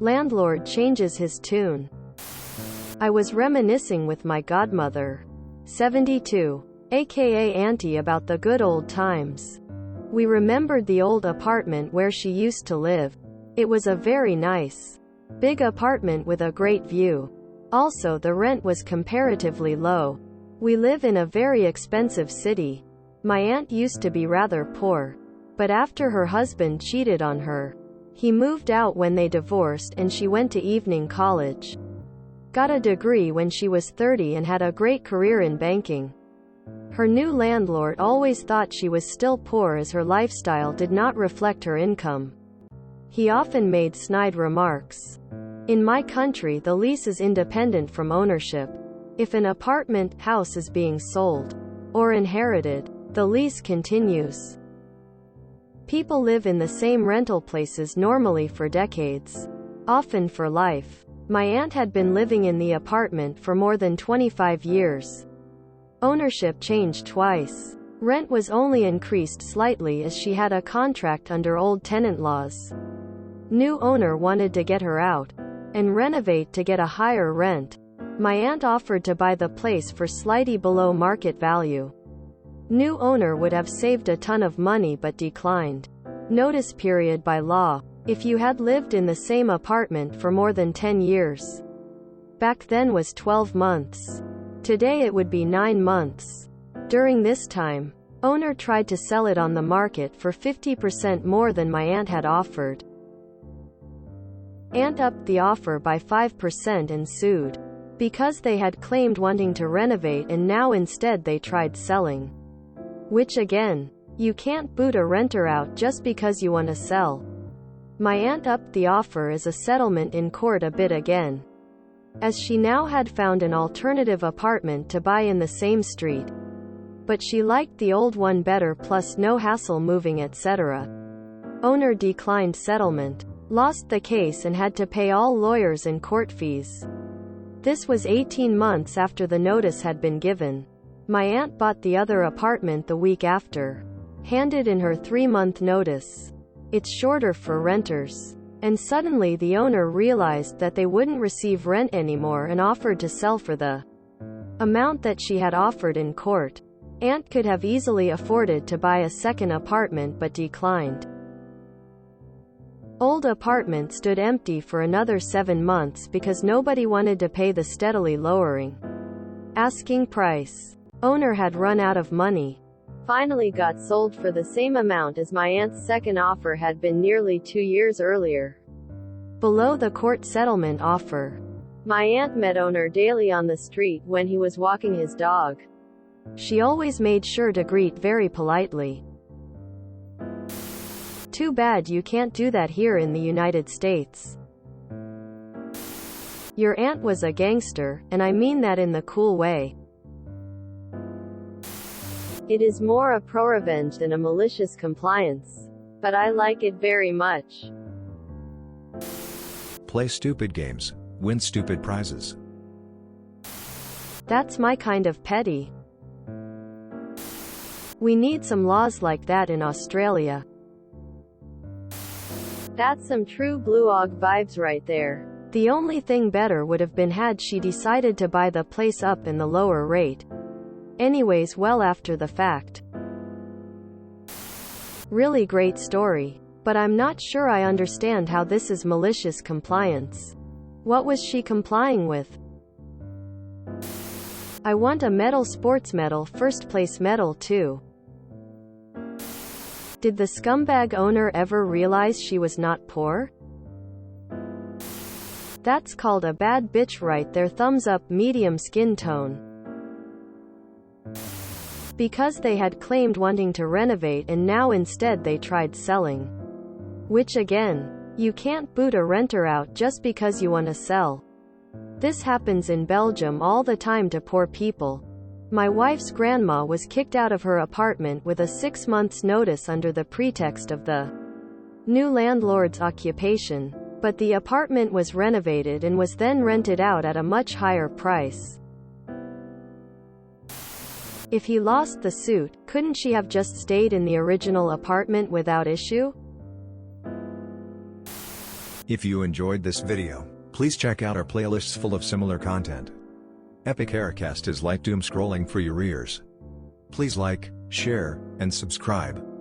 Landlord changes his tune. I was reminiscing with my godmother, 72, aka Auntie, about the good old times. We remembered the old apartment where she used to live. It was a very nice, big apartment with a great view. Also, the rent was comparatively low. We live in a very expensive city. My aunt used to be rather poor, but after her husband cheated on her, he moved out when they divorced and she went to evening college. Got a degree when she was 30 and had a great career in banking. Her new landlord always thought she was still poor as her lifestyle did not reflect her income. He often made snide remarks. In my country, the lease is independent from ownership. If an apartment house is being sold or inherited, the lease continues. People live in the same rental places normally for decades, often for life. My aunt had been living in the apartment for more than 25 years. Ownership changed twice. Rent was only increased slightly as she had a contract under old tenant laws. New owner wanted to get her out and renovate to get a higher rent. My aunt offered to buy the place for slightly below market value. New owner would have saved a ton of money but declined. Notice period by law. If you had lived in the same apartment for more than 10 years. Back then was 12 months. Today it would be 9 months. During this time, owner tried to sell it on the market for 50% more than my aunt had offered. Aunt upped the offer by 5% and sued, because they had claimed wanting to renovate and now instead they tried selling. Which again, you can't boot a renter out just because you want to sell. My aunt upped the offer as a settlement in court a bit again, as she now had found an alternative apartment to buy in the same street. But she liked the old one better, plus no hassle moving, etc. Owner declined settlement, lost the case and had to pay all lawyers and court fees. This was 18 months after the notice had been given. My aunt bought the other apartment the week after, handed in her 3-month notice. It's shorter for renters. And suddenly the owner realized that they wouldn't receive rent anymore and offered to sell for the amount that she had offered in court. Aunt could have easily afforded to buy a second apartment but declined. Old apartment stood empty for another 7 months because nobody wanted to pay the steadily lowering asking price. Owner had run out of money. Finally got sold for the same amount as my aunt's second offer had been nearly 2 years earlier. Below the court settlement offer. My aunt met owner daily on the street when he was walking his dog. She always made sure to greet very politely. Too bad you can't do that here in the United States. Your aunt was a gangster, and I mean that in the cool way. It is more a pro-revenge than a malicious compliance. But I like it very much. Play stupid games, win stupid prizes. That's my kind of petty. We need some laws like that in Australia. That's some true Blue Og vibes right there. The only thing better would have been had she decided to buy the place up in the lower rate. Anyways, well, after the fact. Really great story. But I'm not sure I understand how this is malicious compliance. What was she complying with? I want a medal, sports medal, first place medal too. Did the scumbag owner ever realize she was not poor? That's called a bad bitch right there. Thumbs up, medium skin tone. Because they had claimed wanting to renovate and now instead they tried selling. Which again, you can't boot a renter out just because you want to sell. This happens in Belgium all the time to poor people. My wife's grandma was kicked out of her apartment with a 6 months notice under the pretext of the new landlord's occupation, but the apartment was renovated and was then rented out at a much higher price. If he lost the suit, couldn't she have just stayed in the original apartment without issue? If you enjoyed this video, please check out our playlists full of similar content. Epic Aircast is like doom scrolling for your ears. Please like, share, and subscribe.